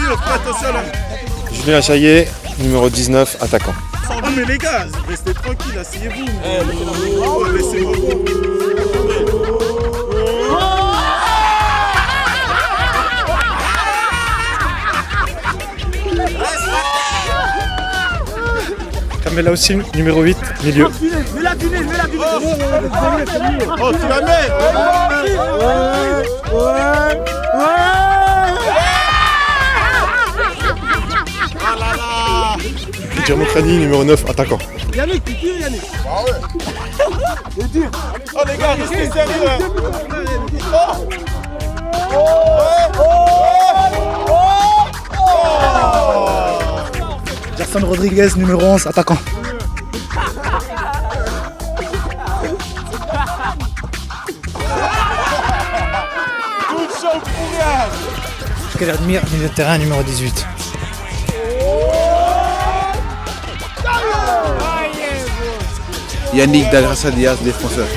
dur, fais attention là. Julien Achaillé, numéro 19, attaquant. Ah mais les gars, restez tranquilles, asseyez-vous. Oh, laissez-moi. Kamela aussi, numéro 8, milieu. Oh, tu la mets. Ah là là. Djermokrani, numéro 9, attaquant. Yannick, tu tires Yannick. Ah ouais. Oh les gars, restez sérieux. Gerson Rodriguez, numéro 11, attaquant. Toute chance pour rien. Keladmir, milieu de terrain, numéro 18. Yannick Dagrassa Diaz, défenseur.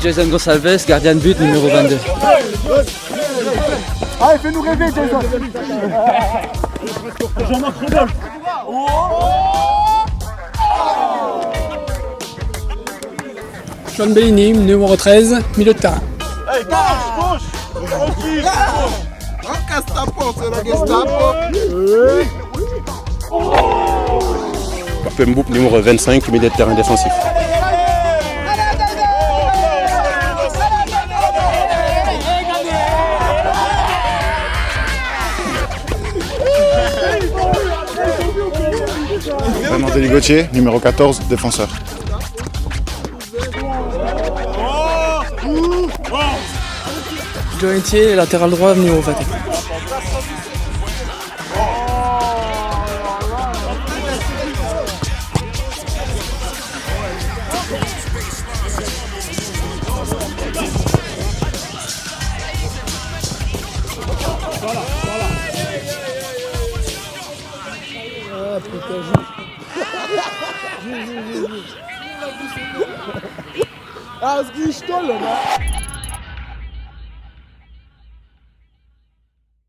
Jason Gonçalves, gardien de but, numéro 22. Allez, fais-nous rêver, Jason. Jean-Marc Rodolphe. Sean Bellini, numéro 13, milieu de terrain. Hey, gauche. Tranquille. Casse ta porte, c'est la Gestapo. Pemboup, numéro 25, milieu de terrain défensif. Valentin Gauthier, numéro 14, défenseur. Joe Etier, latéral droit, numéro 21. Ah, es geht Stolle, ne?